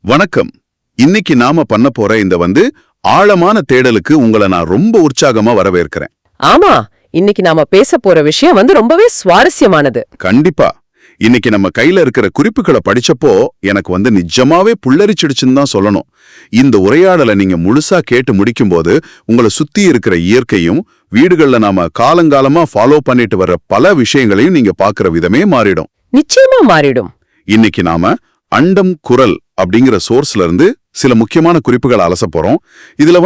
வணக்கம். இன்னைக்கு நாம பண்ண போற இந்த ஆழமான தேடலுக்கு உங்களை நான் ரொம்ப உற்சாகமா வரவேற்கிறேன். ஆமா, இன்னைக்கு நாம பேச போற விஷயம் ரொம்பவே சுவாரஸ்யமானது. கண்டிப்பா. இன்னைக்கு நம்ம கையில இருக்கிற குறிப்புகளை படிச்சப்போ எனக்கு நிஜமாவே புல்லரிச்சிடுச்சுன்னு தான் சொல்லணும். இந்த உரையாடலை நீங்க முழுசா கேட்டு முடிக்கும் போது உங்களை சுத்தி இருக்கிற இயற்கையும் வீடுகள்ல நாம காலங்காலமா ஃபாலோ பண்ணிட்டு வர்ற பல விஷயங்களையும் நீங்க பாக்குற விதமே மாறிடும். நிச்சயமா மாறிடும். இன்னைக்கு நாம அண்டம் குரல் அப்படிங்கிற சோர்ஸ்ல இருந்து சில முக்கியமான குறிப்புகளை அலச போறோம். இதுல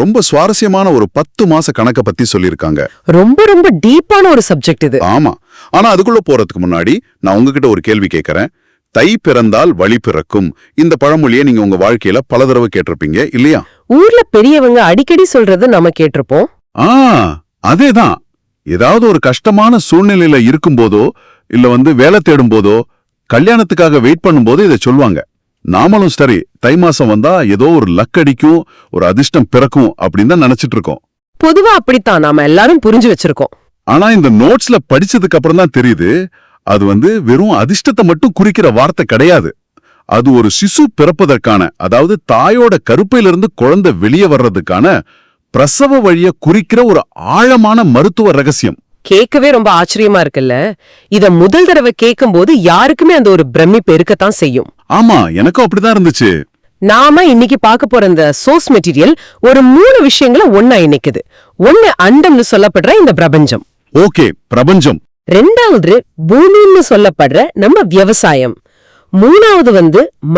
ரொம்ப சுவாரஸ்யமான ஒரு 10 மாச கணக்க பத்தி சொல்லியிருக்காங்க. ரொம்ப ரொம்ப டீப்பான ஒரு சப்ஜெக்ட் இது. ஆமா. ஆனா அதுக்குள்ள போறதுக்கு முன்னாடி நான் உங்ககிட்ட ஒரு கேள்வி கேட்கறேன். தை பிறந்தால் வழி பிறக்கும் இந்த பழமொழியை நீங்க உங்க வாழ்க்கையில பல தடவை கேட்டிருப்பீங்க இல்லையா? ஊர்ல பெரியவங்க அடிக்கடி சொல்றது நம்ம கேட்டிருப்போம். அதேதான். ஏதாவது ஒரு கஷ்டமான சூழ்நிலையில இருக்கும் போதோ இல்ல வேலை தேடும் போதோ கல்யாணத்துக்காக வெயிட் பண்ணும்போது இதை சொல்லுவாங்க. நாமளும் சரி, தை மாசம் வந்தா ஏதோ ஒரு லக் அடிக்கும், ஒரு அதிர்ஷ்டம் பிறக்கும் அப்படின்னு தான் நினைச்சிட்டு இருக்கோம். பொதுவா அப்படித்தான் நாம எல்லாரும் புரிஞ்சு வச்சிருக்கோம். ஆனா இந்த நோட்ஸ்ல படிச்சதுக்கு அப்புறம் தான் தெரியுது, அது வெறும் அதிர்ஷ்டத்தை மட்டும் குறிக்கிற வார்த்தை கிடையாது. அது ஒரு சிசு பிறப்பதற்கான, அதாவது தாயோட கருப்பையிலிருந்து குழந்தை வெளியே வர்றதுக்கான பிரசவ வழிய குறிக்கிற ஒரு ஆழமான மருத்துவ ரகசியம். கேட்கவே ரொம்ப ஆச்சரியமா இருக்குல்ல. இத முதல் தடவை கேட்கும் போது யாருக்குமே அந்த ஒரு பிரமிப்பு இருக்கத்தான் செய்யும். ஆமா, எனக்கும் அப்படிதான் இருந்துச்சு. நாம இன்னைக்கு பார்க்க போற இந்த சோர்ஸ் மெட்டீரியல் ஒரு 3 விஷயங்களை ஒன்னா இணைக்குது. ஒன்னு அண்டம்னு சொல்லப்படுற இந்த பிரபஞ்சம். ஓகே, பிரபஞ்சம். ரெண்டாவது பூமின்னு சொல்லப்படுற நம்ம விவசாயம். மூணாவது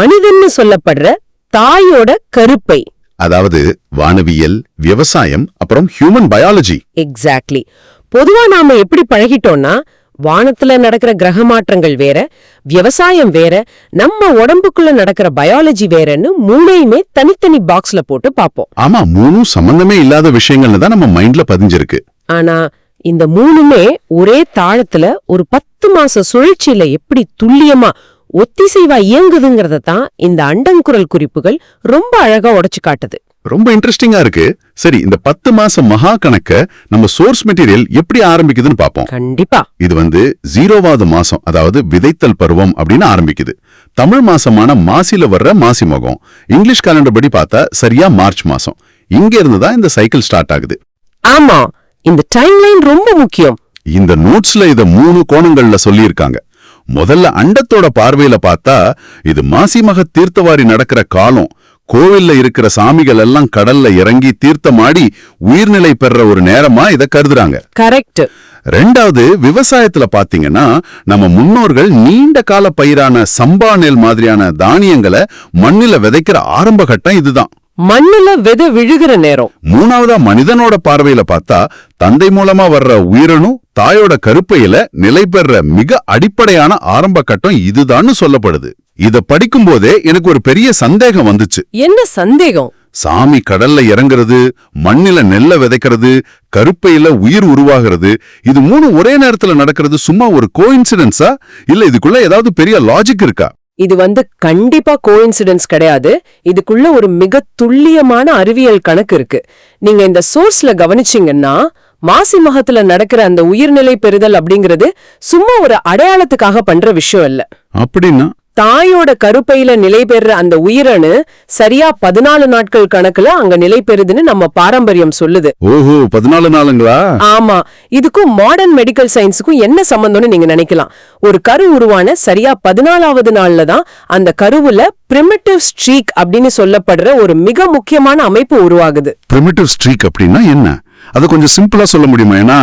மனிதன்னு சொல்லப்படுற தாயோட கருப்பை. அதாவது வானவியல், விவசாயம், அப்புறம் ஹியூமன் பயாலஜி. எக்ஸாக்ட்லி. பொதுவா நாம எப்படி பழகிட்டோம்னா, வானத்துல நடக்கிற கிரக மாற்றங்கள் வேற, விவசாயம் வேற, நம்ம உடம்புக்குள்ள நடக்கிற பயாலஜி வேறன்னு மூணையுமே தனித்தனி பாக்ஸ்ல போட்டு பாப்போம். ஆமா, மூணும் சம்பந்தமே இல்லாத விஷயங்கள்னு தான் நம்ம மைண்ட்ல பதிஞ்சிருக்கு. ஆனா இந்த மூணுமே ஒரே தாளத்துல ஒரு 10 மாச சுழற்சியில எப்படி துல்லியமா ஒத்திசைவா இயங்குதுங்கிறத தான் இந்த அண்டங்குரல் குறிப்புகள் ரொம்ப அழகா உடைச்சு காட்டுது. ரொம்ப இன்ட்ரெஸ்டிங்கா இருக்கு. சரி, இந்த 10 மாச மகா கணக்க நம்ம சோர்ஸ் மெட்டீரியல் எப்படி ஆரம்பிக்குதுன்னு பாப்போம். கண்டிப்பா. இது 0வது மாசம், அதாவது விதைத்தல் பருவம் அப்படின்னு ஆரம்பிக்குது. தமிழ் மாசமான மாசில வர்ற மாசி மகம். இங்கிலீஷ் காலண்டர் படி பார்த்தா சரியா மார்ச் மாசம். இங்க இருந்துதான் இந்த சைக்கிள் ஸ்டார்ட் ஆகுது. ஆமா, இந்த டைம்லைன் ரொம்ப முக்கியம். இந்த நோட்ஸ்ல இத 3 கோணங்கள்ல சொல்லியிருக்காங்க. முதல்ல அண்டத்தோட பார்வையில பார்த்தா இது மாசி மக தீர்த்தவாரி நடக்கிற காலம். கோவில்ல இருக்கிற சாமிகள் எல்லாம் கடல்ல இறங்கி தீர்த்தமாடி உயிர்நிலை பெற ஒரு நேரமா இத கருதுறாங்க. கரெக்ட். ரெண்டாவது, விவசாயத்துல பாத்தீங்கன்னா நம்ம முன்னோர்கள் நீண்ட கால பயிரான சம்பா நெல் மாதிரியான தானியங்களை மண்ணில விதைக்கிற ஆரம்ப கட்டம் இதுதான். மண்ணுல விதை விழுகிற நேரம். மூணாவதா, மனிதனோட பார்வையில பார்த்தா தந்தை மூலமா வர்ற உயிரணு தாயோட கருப்பையில நிலை பெற மிக அடிப்படையான ஆரம்ப கட்டம் இதுதான்னு சொல்லப்படுது. இத படிக்கும் போதே எனக்கு ஒரு பெரிய சந்தேகம் வந்துச்சு. என்ன சந்தேகம்? சாமி கடல்ல இறங்குறது, மண்ணில நெல்ல விதைக்கிறது, கருப்பையில உயிர் உருவாகிறது, இது 3 ஒரே நேரத்துல நடக்கிறது சும்மா ஒரு கோஇன்சிடென்ஸா, இல்ல இதுக்குள்ள ஏதாவது பெரிய லாஜிக் இருக்கா? இது கண்டிப்பா கோஇன்சிடென்ஸ் கிடையாது. இதுக்குள்ள ஒரு மிக துல்லியமான அறிவியல் கணக்கு இருக்கு. நீங்க இந்த சோர்ஸ்ல கவனிச்சீங்கன்னா, மாசி மகத்துல நடக்கிற அந்த உயிர்நிலை பெறுதல் அப்படிங்கிறது சும்மா ஒரு அடையாளத்துக்காக பண்ற விஷயம் இல்ல. அப்படின்னா தாயோட கருப்பையில நிலை பெற அந்த உயிரணு சரியா 14 நாட்கள் கணக்குல அங்க நிலை பெறுதுன்னு நம்ம பாரம்பரியம் சொல்லுது. ஓஹோ, 14 நாளுங்களா? ஆமா. இதுக்கும் மாடர்ன் மெடிக்கல் சயின்ஸுக்கும் என்ன சம்பந்தம்னு நீங்க நினைக்கலாம். ஒரு கரு உருவான சரியா 14வது நாள்ல தான் அந்த கருவுல பிரிமிட்டிவ் ஸ்ட்ரீக் அப்படின்னு சொல்லப்படுற ஒரு மிக முக்கியமான அமைப்பு உருவாகுது. பிரிமிட்டிவ் ஸ்ட்ரீக் அப்படின்னா என்ன? அது கொஞ்சம் சிம்பிளா சொல்ல முடியுமா? ஏன்னா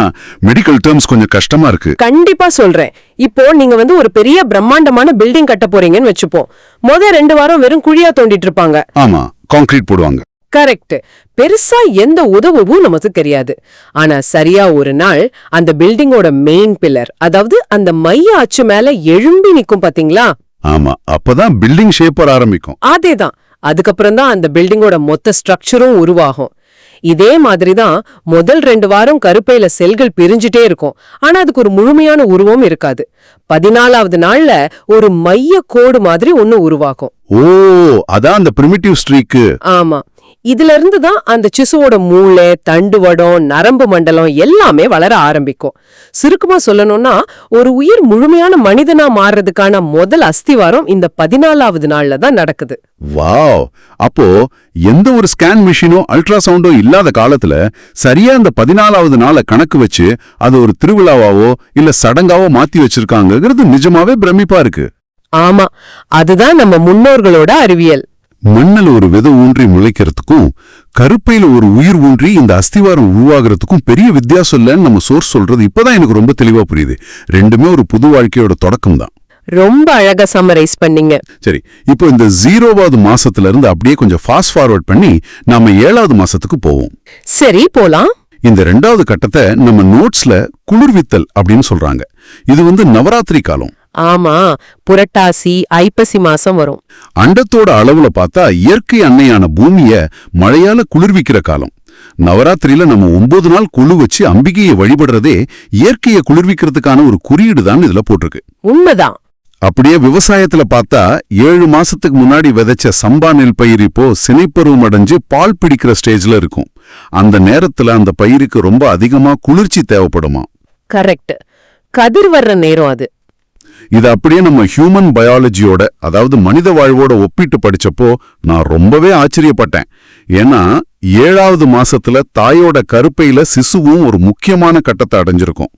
மெடிக்கல் டேர்ம்ஸ் கொஞ்சம் கஷ்டமா இருக்கு. கண்டிப்பா சொல்றேன். இப்போ நீங்க ஒரு பெரிய பிரம்மாண்டமான பில்டிங் கட்ட போறீங்கன்னு வச்சுப்போம். 2 வாரம் வெறும் குழியா தோண்டிட்டு இருப்பாங்க. ஆமா, கான்கிரீட் போடுவாங்க. கரெக்ட். பெருசா எந்த உதவும் நமக்கு தெரியாது. ஆனா சரியா ஒரு நாள் அந்த பில்டிங்கோட மெயின் பில்லர், அதாவது அந்த மைய அச்சு மேல எழும்பி நிக்கும் பாத்தீங்களா? ஆமா, அப்பதான் பில்டிங் ஷேப்பர் ஆரம்பிக்கும். அதேதான். அதுக்கப்புறம் தான் அந்த பில்டிங்கோட மொத்த ஸ்ட்ரக்சரும் உருவாகும். இதே மாதிரிதான் முதல் 2 வாரம் கருப்பையில செல்கள் பிரிஞ்சுட்டே இருக்கும். ஆனா அதுக்கு ஒரு முழுமையான உருவம் இருக்காது. 14வது நாள்ல ஒரு மைய கோடு மாதிரி ஒண்ணு உருவாக்கும். ஓ, அதான் அந்த பிரிமிட்டிவ் ஸ்ட்ரீக். ஆமா. இதுல இருந்து தான் அந்த சிசுவோட மூளை, தண்டுவடம், நரம்பு மண்டலம் எல்லாமே வளர ஆரம்பிக்கும். சுருக்கமா சொல்லணும்னா ஒரு உயிர் முழுமையான மனிதனா மாறுறதுக்கான முதல் அஸ்திவாரம் இந்த 14வது நாள்ல தான் நடக்குது. வாவ்! அப்போ எந்த ஒரு ஸ்கேன் மிஷினோ அல்ட்ராசவுண்டோ இல்லாத காலத்துல சரியா இந்த 14வது நாளை கணக்கு வச்சு அது ஒரு திருவிழாவாவோ இல்ல சடங்காவோ மாத்தி வச்சிருக்காங்கிறது நிஜமாவே பிரமிப்பா இருக்கு. ஆமா, அதுதான் நம்ம முன்னோர்களோட அறிவியல். மண்ணில் ஒரு விதை ஊன்றி முளைக்கிறதுக்கும் கருப்பையில ஒரு உயிர் ஊன்றி இந்த அஸ்திவாரம் உருவாகிறதுக்கும் பெரிய வித்தியாசம் இல்லைன்னு நம்ம சோர்ஸ் சொல்றது இப்பதான் எனக்கு ரொம்ப தெளிவா புரியுது. ரெண்டுமே ஒரு புது வாழ்க்கையோட தொடக்கம் தான். ரொம்ப அழகா சம்மரைஸ் பண்ணீங்க. சரி, இப்போ இந்த 0வது மாசத்துல இருந்து அப்படியே கொஞ்சம் ஃபாஸ்ட் ஃபார்வர்ட் பண்ணி நாம 7வது மாசத்துக்கு போவோம். சரி, போலாம். இந்த 2வது கட்டத்தை நம்ம நோட்ஸ்ல குளிர்வித்தல் அப்படின்னு சொல்றாங்க. இது நவராத்திரி காலம். ஆமா, புரட்டாசி, ஐப்பசி மாசம் வரும். அண்டத்தோட அளவுல பார்த்தா இயற்கை அன்னையான பூமிய மழையால குளிர்விக்கிற காலம். நவராத்திரியில நம்ம 9 நாள் குழு வச்சு அம்பிகையை வழிபடுறதே இயற்கையை குளிர்விக்கிறதுக்கான ஒரு குறியீடு தான் இதுல போட்டிருக்கு. உண்மைதான். அப்படியே விவசாயத்துல பார்த்தா 7 மாசத்துக்கு முன்னாடி விதைச்ச சம்பா நெல் பயிர் இப்போ சினைப்பருவம் அடைஞ்சு பால் பிடிக்கிற ஸ்டேஜ்ல இருக்கும். அந்த நேரத்துல அந்த பயிருக்கு ரொம்ப அதிகமா குளிர்ச்சி தேவைப்படுமா? கரெக்ட். கதிர் வர்ற நேரம் அது. இது அப்படியே நம்ம ஹியூமன் பயாலஜியோட, அதாவது மனித வாழ்வோட ஒப்பிட்டு படிச்சப்போ நான் ரொம்பவே ஆச்சரியப்பட்டேன். ஏன்னா 7வது மாசத்துல தாயோட கருப்பையில சிசுவும் ஒரு முக்கியமான கட்டத்தை அடைஞ்சிருக்கும்.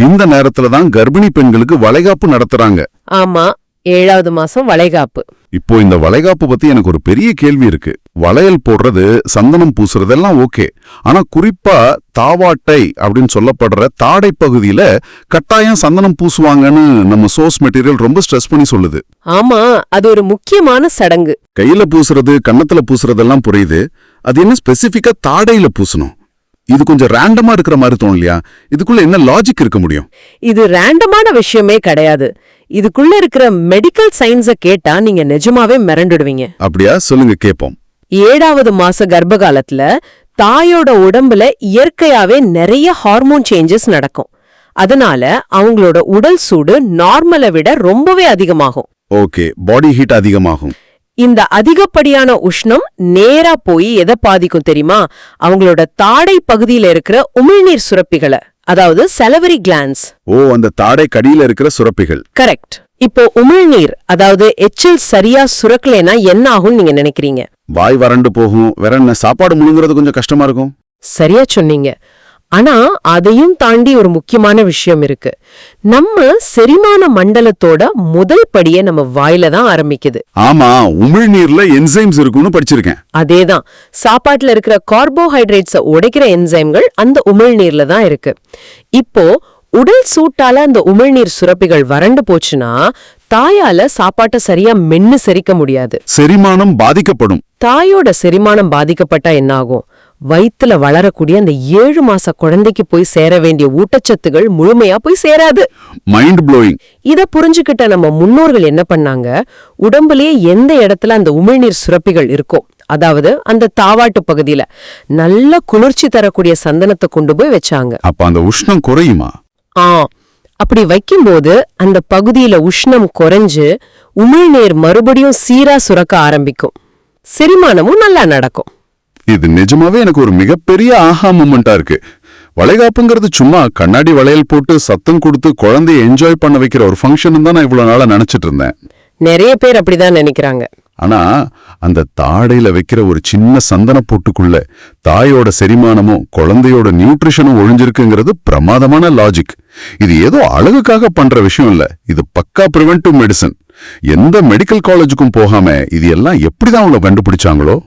இந்த நேரத்துல தான் கர்ப்பிணி பெண்களுக்கு வளைகாப்பு நடத்துறாங்க. ஆமா, 7வது மாசம் வளைகாப்பு. இப்போ இந்த வளைகாப்பு பத்தி எனக்கு ஒரு பெரிய கேள்வி இருக்கு. வளையல் போடுறது, சந்தனம் பூசுறதெல்லாம் ஓகே, ஆனா குறிப்பா தாவாட்டை அப்படின்னு சொல்லப்படுற தாடை பகுதியில கட்டாயம் சந்தனம் பூசுவாங்கன்னு நம்ம சோர்ஸ் மெட்டீரியல் ரொம்ப ஸ்ட்ரெஸ் பண்ணி சொல்லுது. ஆமா, அது ஒரு முக்கியமான சடங்கு. கையில பூசுறது, கன்னத்துல பூசுறதெல்லாம் புரியுது. அது என்ன ஸ்பெசிஃபிக்கா தாடையில பூசணும்? இது கொஞ்சம் ரேண்டமா இருக்கிற மாதிரி தோணலையா? இதுக்குள்ள என்ன லாஜிக் இருக்க முடியும்? இது ரேண்டமான விஷயமே கிடையாது. இதுக்குள்ள இருக்கிற மெடிக்கல் சயின்ஸ கேட்டா நீங்க நிஜமாவே மிரண்டுடுவீங்க. அப்படியா? சொல்லுங்க கேப்போம். 7வது மாச கர்ப்ப காலத்துல தாயோட உடம்புல இயற்கையாவே நிறைய ஹார்மோன் சேஞ்சஸ் நடக்கும். அதனால அவங்களோட உடல் சூடு நார்மலை விட ரொம்பவே அதிகமாகும். ஓகே, பாடி ஹீட் அதிகமாகும். இந்த அதிகப்படியான உஷ்ணம் நேரா போய் எதை பாதிக்கும் தெரியுமா? அவங்களோட தாடை பகுதியில இருக்கிற உமிழ்நீர் சுரப்பிகளை, அதாவது salivary glands. ஓ, அந்த தாடை கடியில இருக்கிற சுரப்பிகள். கரெக்ட். இப்போ உமிழ்நீர், அதாவது எச்சில் சரியா சுரக்கலைன்னா என்ன ஆகும்னு நீங்க நினைக்கிறீங்க? வாய் வறண்டு போகும். வேற என்ன, சாப்பாடு முழுங்குறது கொஞ்சம் கஷ்டமா இருக்கும். சரியா சொன்னீங்க. ஆனா அதையும் தாண்டி ஒரு முக்கியமான விஷயம் இருக்கு. நம்ம செரிமான மண்டலத்தோட முதல் படியே நம்ம வாயில தான் ஆரம்பிக்குது. ஆமா, உமிழ்நீர்ல என்சைம்ஸ் இருக்குன்னு படிச்சிருக்கேன். அதேதான், சாப்பாட்டுல இருக்கிற கார்போஹைட்ரேட்ஸ உடைக்கிற என்சைம்கள் அந்த உமிழ்நீர்ல தான் இருக்கு. இப்போ உடல் சூட்டால அந்த உமிழ்நீர் சுரப்பிகள் வறண்டு போச்சுன்னா தாயால சாப்பாட்டை சரியா மென்னு செரிக்க முடியாது. செரிமானம் பாதிக்கப்படும். தாயோட செரிமானம் பாதிக்கப்பட்டா என்ன ஆகும்? வயித்துல வளரக்கூடிய அந்த 7 மாச குழந்தைக்கு போய் சேர வேண்டிய ஊட்டச்சத்துகள் முழுமையா போய் சேராது. Mind blowing. இத புரிஞ்சுக்கிட்ட நம்ம முன்னோர்கள் என்ன பண்ணாங்க? உடம்புலயே எந்த இடத்துல அந்த உமிழ்நீர் சுரப்பிகள் இருக்கோ, அதாவது அந்த தாவாட்டு பகுதியில நல்ல குளிர்ச்சி தரக்கூடிய சந்தனத்தை கொண்டு போய் வச்சாங்க. அப்ப அந்த உஷ்ணம் குறையுமா? அப்படி வைக்கும்போது அந்த பகுதியில உஷ்ணம் குறைஞ்சு உமிழ்நீர் மறுபடியும் சீரா சுரக்க ஆரம்பிக்கும். செரிமானமும் நல்லா நடக்கும். இது நிஜமாவே எனக்கு ஒரு மிகப்பெரிய ஆஹா மொமெண்டா இருக்கு. வளைகாப்புங்கிறது சும்மா கண்ணாடி வளையல் போட்டு சத்தம் கொடுத்து குழந்தைய என்ஜாய் பண்ண வைக்கிற ஒரு ஃபங்க்ஷன் தான் நான் இவ்வளவு நாளா நினைச்சிட்டு இருந்தேன். நிறைய பேர் அப்படிதான் நினைக்கிறாங்க. ஆனா அந்த தாடையில வைக்கிற ஒரு சின்ன சந்தன பொட்டுக்குள்ள தாயோட செரிமானமும் குழந்தையோட நியூட்ரிஷனும் ஒழிஞ்சிருக்குங்கிறது பிரமாதமான லாஜிக். இது ஏதோ அழகுக்காக பண்ற விஷயம் இல்ல, இது பக்கா பிரிவென்டிவ் மெடிசன். எந்த மெடிக்கல் காலேஜுக்கும் போகாம இது எல்லாம் எப்படிதான் அவங்க கண்டுபிடிச்சாங்களோ?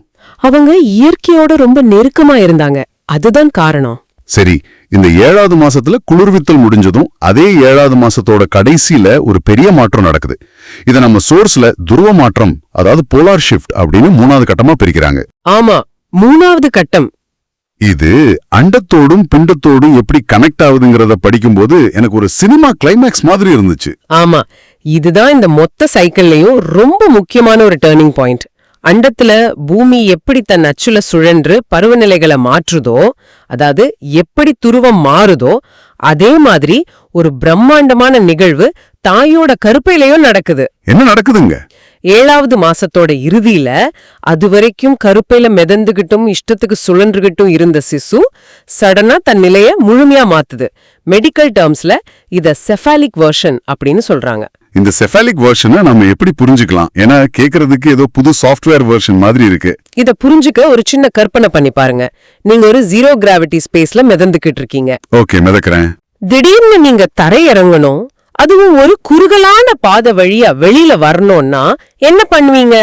அவங்க இயற்கையோட ரொம்ப நெருக்கமா இருந்தாங்க, அதுதான் காரணம். சரி, இந்த 7வது மாசத்துல குளிர்வித்தல் முடிஞ்சதும் அதே 7வது மாசத்தோட கடைசியில ஒரு பெரிய மாற்றம் நடக்குது. இத நம்ம சோர்ஸ்ல துருவ மாற்றம், அதாவது போலார் ஷிஃப்ட் அப்படின்னு 3வது கட்டமா பிரிக்கிறாங்க. ஆமா, 3வது கட்டம். இது அண்டத்தோடும் பிண்டத்தோடும் எப்படி கனெக்ட் ஆகுதுங்கிறத படிக்கும்போது எனக்கு ஒரு சினிமா கிளைமேக்ஸ் மாதிரி இருந்துச்சு. ஆமா, இதுதான் இந்த மொத்த சைக்கிள்லயும் ரொம்ப முக்கியமான ஒரு டர்னிங் பாயிண்ட். அண்டத்துல பூமி எப்படி தன் அச்சுல சுழன்று பருவநிலைகளை மாற்றுதோ, அதாவது எப்படி துருவம் மாறுதோ, அதே மாதிரி ஒரு பிரம்மாண்டமான நிகழ்வு தாயோட கருப்பையிலயும் நடக்குது. என்ன நடக்குதுங்க? 7வது மாசத்தோட இறுதியில அதுவரைக்கும் கருப்பையில மிதந்துகிட்டும் இஷ்டத்துக்கு சுழன்றுகிட்டும் இருந்த சிசு சடனா தன் நிலைய முழுமையா மாத்துது. மெடிக்கல் டேர்ம்ஸ்ல இத செஃபாலிக் வெர்ஷன் அப்படின்னு சொல்றாங்க. இந்த செஃபாலிக் வெர்ஷனை நம்ம எப்படி புரிஞ்சுக்கலாம்? ஏன்னா கேக்குறதுக்கு ஏதோ புது சாஃப்ட்வேர் வெர்ஷன் மாதிரி இருக்கு. இத புரிஞ்சுக்க ஒரு சின்ன கற்பனை பண்ணி பாருங்க. நீங்க ஒரு 0 கிராவிட்டி ஸ்பேஸ்ல மிதந்துகிட்டு இருக்கீங்க. ஓகே, மிதக்கிறேன். திடீர்னு நீங்க தரை இறங்கணும், அதுவும் ஒரு குறுகலான பாதை வழியா வெளியில வரணும்னா என்ன பண்ணுவீங்க?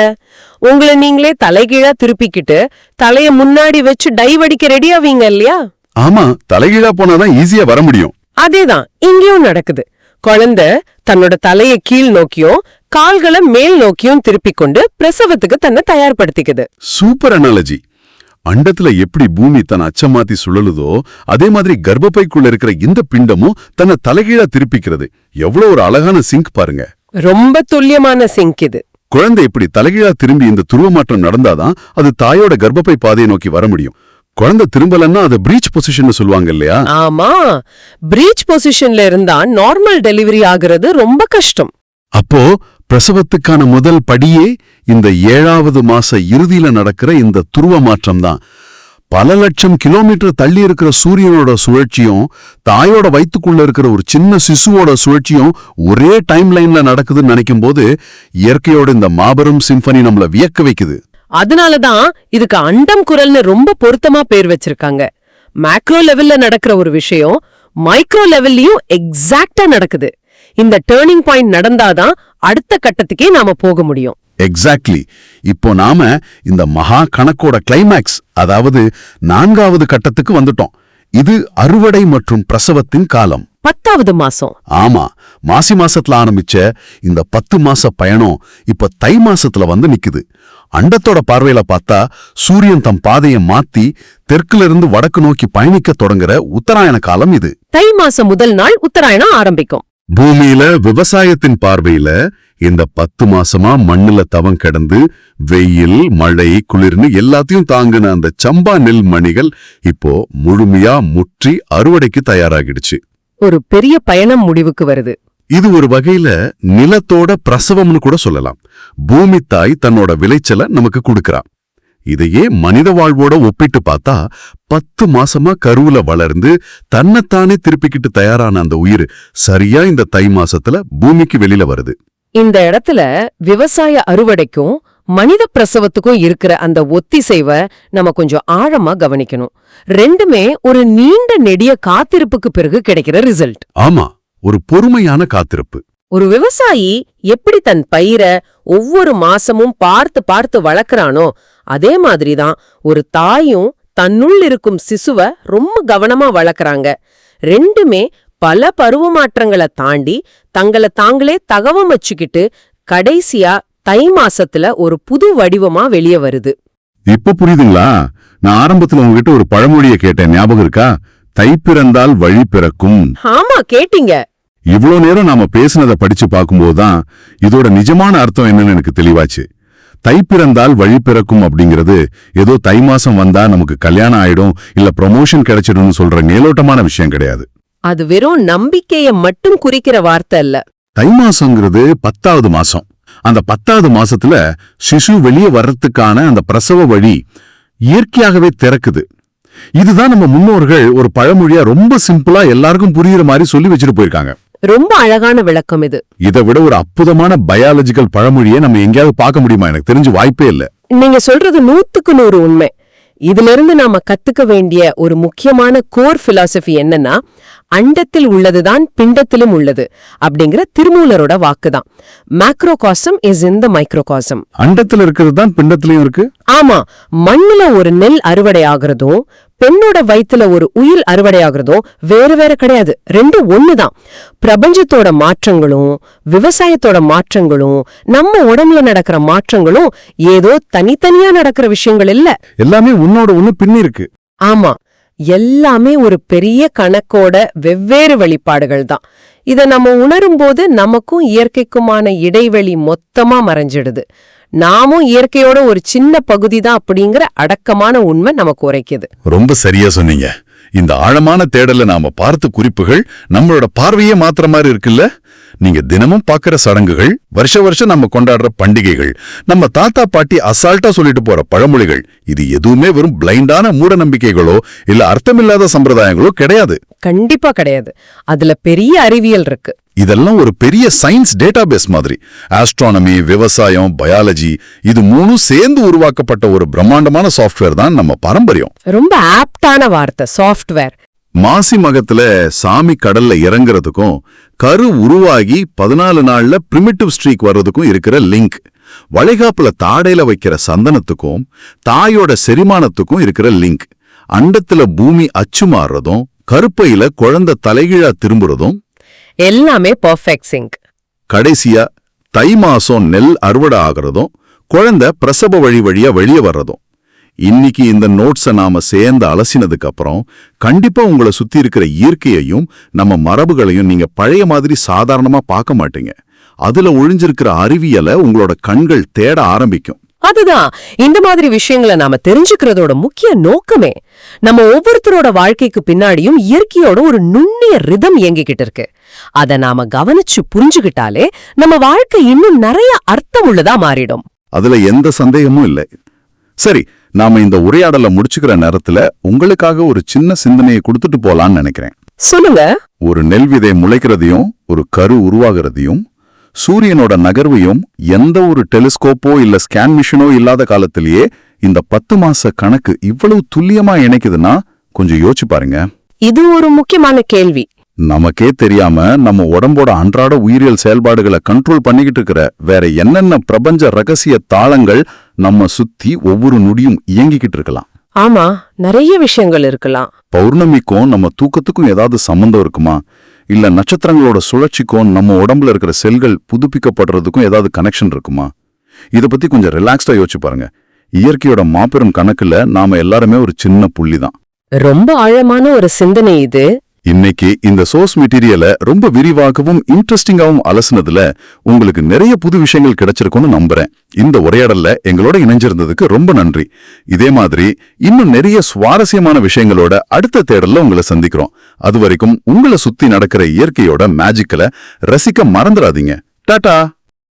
உங்களை நீங்களே தலைகீழா திருப்பிக்கிட்டு தலைய முன்னாடி வச்சு டைவ் அடிக்க ரெடி ஆவீங்க இல்லையா? ஆமா, தலைகீழா போனாதான் ஈஸியா வர முடியும். அதேதான் இங்கேயும் நடக்குது. குழந்தை தன்னோட தலைய கீழ் நோக்கியும் கால்களை மேல் நோக்கியும் திருப்பிக் கொண்டு பிரசவத்துக்கு தன்னை தயார்படுத்திக்குது. Super analogy. அண்டத்துல எப்படி பூமி தன் அச்சமாத்தி சுழலுதோ அதே மாதிரி கர்ப்பப்பைக்குள்ள இருக்கிற இந்த பிண்டமும் தன்னை தலைகீழா திருப்பிக்கிறது. எவ்வளவு ஒரு அழகான சிங்க் பாருங்க. ரொம்ப துல்லியமான சிங்க் இது. குழந்தை இப்படி தலைகீழா திரும்பி இந்த துருவ மாற்றம் நடந்தாதான் அது தாயோட கர்ப்பப்பை பாதையை நோக்கி வர முடியும். குழந்தை திரும்பலன்னா அதை பிரீச் பொசிஷன் சொல்லுவாங்க இல்லையா? ஆமா, பிரீச் பொசிஷன்ல இருந்தா நார்மல் டெலிவரி ஆகுறது ரொம்ப கஷ்டம். அப்போ பிரசவத்துக்கான முதல் படியே இந்த 7வது மாச இறுதியில நடக்கிற இந்த துருவ மாற்றம் தான். பல லட்சம் கிலோமீட்டர் தள்ளி இருக்கிற சூரியனோட சுழற்சியும் தாயோட வயித்துக்குள்ள இருக்கிற ஒரு சின்ன சிசுவோட சுழற்சியும் ஒரே டைம் லைன்ல நடக்குதுன்னு நினைக்கும் போது இயற்கையோட இந்த மாபெரும் சிம்பனி நம்மள வியக்க வைக்குது. அதனாலதான் இதுக்கு அண்டம் குரல்னு ரொம்ப பொருத்தமா பேர் வச்சிருக்காங்க. மேக்ரோ லெவல்ல நடக்கிற ஒரு விஷயம் மைக்ரோ லெவல்லயும் எக்ஸாக்டா நடக்குது. இந்த டேர்னிங் பாயிண்ட் நடந்தாதான் அடுத்த கட்டத்துக்கே நாம போக முடியும். எக்ஸாக்ட்லி. இப்போ நாம இந்த மகா கணக்கோட கிளைமேக்ஸ், அதாவது 4வது கட்டத்துக்கு வந்துட்டோம். இது அறுவடை மற்றும் பிரசவத்தின் காலம். 10வது மாசம். ஆமா, மாசி மாசத்துல ஆரம்பிச்ச இந்த 10 மாச பயணம் இப்ப தை மாசத்துல வந்து நிக்குது. அண்டத்தோட பார்வையில பார்த்தா சூரியன் தம் பாதையை மாத்தி தெற்குல இருந்து வடக்கு நோக்கி பயணிக்க தொடங்குற உத்தராயண காலம் இது. தை மாசம் முதல் நாள் உத்தராயணம் ஆரம்பிக்கும். பூமியில விவசாயத்தின் பார்வையில இந்த 10 மாசமா மண்ணுல தவம் கிடந்து வெயில் மழை குளிர்னு எல்லாத்தையும் தாங்கின அந்த சம்பா நெல் மணிகள் இப்போ முழுமையா முற்றி அறுவடைக்கு தயாராகிடுச்சு. ஒரு பெரிய பயணம் முடிவுக்கு வருது. இது ஒரு வகையில நிலத்தோட பிரசவம்னு கூட சொல்லலாம். பூமி தாய் தன்னோட விளைச்சலை நமக்கு கொடுக்கறா. இதையே மனித வாழ்வோட ஒப்பிட்டு பார்த்தா 10 மாசமா கருவுல வளர்ந்து தன்னைத்தானே திருப்பிக்கிட்டு தயாரான அந்த உயிர் சரியா இந்த தை மாசத்துல பூமிக்கு வெளியில வருது. இந்த இடத்துல விவசாய அறுவடைக்கும் மனித பிரசவத்துக்கும் இருக்கிற அந்த ஒத்திசைவை நம்ம கொஞ்சம் ஆழமா கவனிக்கணும். ரெண்டுமே ஒரு நீண்ட நெடிய காத்திருப்புக்கு பிறகு கிடைக்கிற ரிசல்ட். ஆமா, ஒரு பொறுமையான காத்திருப்பு. ஒரு விவசாயி எப்படி தன் பயிரை ஒவ்வொரு மாசமும் பார்த்து பார்த்து வளர்க்கறானோ அதே மாதிரிதான் ஒரு தாயும் தன்னுள் இருக்கும் சிசுவை ரொம்ப கவனமா வளர்க்கறாங்க. ரெண்டுமே பல பருவமாற்றங்களை தாண்டி தங்களை தாங்களே தகவம் வச்சுக்கிட்டு கடைசியா தை மாசத்துல ஒரு புது வடிவமா வெளியே வருது. இப்ப புரியுதுங்களா? நான் ஆரம்பத்துல உங்ககிட்ட ஒரு பழமொழியை கேட்டேன், ஞாபகம் இருக்கா? தை பிறந்தால் வழி பிறக்கும். ஆமா, கேட்டீங்க. இவ்வளவு நேரம் நாம பேசினதை படிச்சு பார்க்கும்போதுதான் இதோட நிஜமான அர்த்தம் என்னன்னு எனக்கு தெளிவாச்சு. தை பிறந்தால் வழி பிறக்கும் அப்படிங்கிறது ஏதோ தை மாசம் வந்தா நமக்கு கல்யாணம் ஆயிடும் இல்ல ப்ரமோஷன் கிடைச்சிடும்னு சொல்ற மேலோட்டமான விஷயம் கிடையாது. அது வெறும் நம்பிக்கைய மட்டும் குறிக்கிற வார்த்தை இல்ல. தை மாசங்கிறது 10வது மாசம். அந்த 10வது மாசத்துல சிசு வெளியே வர்றதுக்கான அந்த பிரசவ வழி இயற்கையாகவே திறக்குது. இதுதான் நம்ம முன்னோர்கள் ஒரு பழமொழியா ரொம்ப சிம்பிளா எல்லாருக்கும் புரியுற மாதிரி சொல்லி வச்சுட்டு போயிருக்காங்க. ரொம்ப அழகான விளக்கம் இது. இதை விட ஒரு அற்புதமான பயாலஜிக்கல் பழமொழியை நம்ம எங்கேயாவது பார்க்க முடியுமா? எனக்கு தெரிஞ்சு வாய்ப்பே இல்ல. நீங்க சொல்றது 100க்கு 100 உண்மை. இதுல இருந்து நாம கத்துக்க வேண்டிய ஒரு முக்கியமான கோர் பிலாசபி என்னன்னா, அண்டத்தில் உள்ளதுதான் பிண்டத்திலும் உள்ளது அப்படிங்கிற திருமூலரோட வாக்குதான். Macrocosm is in the microcosm. அண்டத்துல இருக்கிறது தான் பிண்டத்திலயும் இருக்கு. ஆமா, மண்ணுல ஒரு நெல் அறுவடை ஆகுறதும் பெண்ணோட வயித்துல ஒரு உயில் அறுவடை ஆகுறதும் வேற வேற கிடையாது. ரெண்டும் ஒண்ணுதான். பிரபஞ்சத்தோட மாற்றங்களும் விவசாயத்தோட மாற்றங்களும் நம்ம உடம்புல நடக்கிற மாற்றங்களும் ஏதோ தனித்தனியா நடக்கிற விஷயங்கள் இல்ல. எல்லாமே உன்னோட ஒண்ணு பின்னி இருக்கு. ஆமா, எல்லாமே ஒரு பெரிய கணக்கோட வெவ்வேறு வெளிப்பாடுகள் தான். இத நம்ம உணரும் போது நமக்கும் இயற்கைக்குமான இடைவெளி மொத்தமா மறைஞ்சிடுது. நாமும் இயற்கையோட ஒரு சின்ன பகுதி தான் அப்படிங்கிற அடக்கமான உண்மை நமக்கு உரைக்குது. ரொம்ப சரியா சொன்னீங்க. இந்த ஆழமான தேடல நாம பார்த்த குறிப்புகள் நம்மளோட பார்வையே மாத்திர மாதிரி இருக்குல்ல. நீங்க தினமும் பார்க்கிற சடங்குகள், வருஷம் நம்ம கொண்டாடுற பண்டிகைகள், நம்ம தாத்தா பாட்டி அசால்ட்டா சொல்லிட்டு போற பழமொழிகள், இது எதுவுமே வெறும் பிளைண்டான மூட நம்பிக்கைகளோ இல்ல அர்த்தமில்லாத சம்பிரதாயங்களோ கிடையாது. கண்டிப்பா கிடையாது. அதுல பெரிய அறிவியல் இருக்கு. இதெல்லாம் ஒரு பெரிய சயின்ஸ் டேட்டாபேஸ் மாதிரி. ஆஸ்ட்ரானமி, விவசாயம், பயாலஜி, இது மூணும் சேர்ந்து உருவாக்கப்பட்ட ஒரு பிரம்மாண்டமான சாஃப்ட்வேர் தான் நம்ம பாரம்பரியம். ரொம்ப ஆப்டான வார்த்தை, சாஃப்ட்வேர். மாசி மகத்துல சாமி கடல்ல இறங்குறதுக்கும் கரு உருவாகி 14 நாள்ல பிரிமிட்டிவ் ஸ்ட்ரீக் வர்றதுக்கும் இருக்கிற லிங்க், வளைகாப்புல தாடையில வைக்கிற சந்தனத்துக்கும் தாயோட செரிமானத்துக்கும் இருக்கிற லிங்க், அண்டத்துல பூமி அச்சு மாறுறதும் கருப்பையில குழந்தை தலைகீழா திரும்புறதும் எல்லாமே பெர்ஃபெக்ட் சிங்க். கடைசியா தை மாசம் நெல் அறுவடை ஆகிறதும் குழந்தை பிரசவ வழியா வெளியே வர்றதும். இன்னைக்கு இந்த நோட்ஸை நாம சேர்ந்து அலசினதுக்கு அப்புறம் கண்டிப்பா உங்களை சுத்தி இருக்கிற இயற்கையையும் நம்ம மரபுகளையும் நீங்க பழைய மாதிரி சாதாரணமா பார்க்க மாட்டீங்க. அதுல ஒளிஞ்சிருக்கிற அறிவியலை உங்களோட கண்கள் தேட ஆரம்பிக்கும். அதுதான் இந்த மாதிரி விஷயங்களை நாம தெரிஞ்சுக்கிறதோட முக்கிய நோக்கமே. நம்ம ஒவ்வொருத்தரோட வாழ்க்கைக்கு பின்னாடியும் இயற்கையோட ஒரு நுண்ணிய ரிதம் இயங்கிக்கிட்டு இருக்கு. அத நாம கவனிச்சு புரிஞ்சுகிட்டாலே நம்ம வாழ்க்கை இன்னும் நிறைய அர்த்தம் உள்ளதா மாறிடும். அதுல எந்த சந்தேகமும் இல்லை. சரி, நாம இந்த உரையாடலை முடிச்சுக்கிற நேரத்துல உங்களுக்காக ஒரு சின்ன சிந்தனையை கொடுத்துட்டு போலான்னு நினைக்கிறேன். சொல்லுங்க. ஒரு நெல் விதை முளைக்கிறதையும் ஒரு கரு உருவாகிறதையும் சூரியனோட நகர்வையும் எந்த ஒரு டெலிஸ்கோப்போ இல்ல ஸ்கேன் மிஷினோ இல்லாத காலத்திலேயே இந்த 10 மாச கணக்கு இவ்வளவு துல்லியமா இணைக்குதுன்னா கொஞ்சம் யோசிச்சு பாருங்க. இது ஒரு முக்கியமான கேள்வி. நமக்கே தெரியாம நம்ம உடம்போட அன்றாட உயிரியல் செயல்பாடுகளை கண்ட்ரோல் பண்ணிக்கிட்டு இருக்கிற வேற என்னென்ன பிரபஞ்ச ரகசிய தாளங்கள் நம்ம சுத்தி ஒவ்வொரு நொடியும் இயங்கிக்கிட்டு இருக்கலாம். ஆமா, நிறைய விஷயங்கள் இருக்கலாம். பௌர்ணமிக்கும் நம்ம தூக்கத்துக்கும் ஏதாவது சம்பந்தம் இருக்குமா? இல்ல நட்சத்திரங்களோட சுழற்சிக்கும் நம்ம உடம்புல இருக்கிற செல்கள் புதுப்பிக்கப்படுறதுக்கும் ஏதாவது கனெக்ஷன் இருக்குமா? இத பத்தி கொஞ்சம் ரிலாக்ஸ்டா யோசிச்சு பாருங்க. இயற்கையோட மாபெரும் கணக்குல நாம எல்லாருமே ஒரு சின்ன புள்ளிதான். ரொம்ப ஆழமான ஒரு சிந்தனை இது. இன்னைக்கு இந்த சோர்ஸ் மெட்டீரியலை ரொம்ப விரிவாகவும் இன்ட்ரெஸ்டிங்காவும் அலசுனதுல உங்களுக்கு நிறைய புது விஷயங்கள் கிடைச்சிருக்கும்னு நம்புறேன். இந்த உரையாடல்ல எங்களோட இணைஞ்சிருந்ததுக்கு ரொம்ப நன்றி. இதே மாதிரி இன்னும் நிறைய சுவாரஸ்யமான விஷயங்களோட அடுத்த தேடல்ல உங்களை சந்திக்கிறோம். அது வரைக்கும் உங்களை சுத்தி நடக்கிற இயற்கையோட மேஜிக்கலை ரசிக்க மறந்துடாதீங்க. டாடா.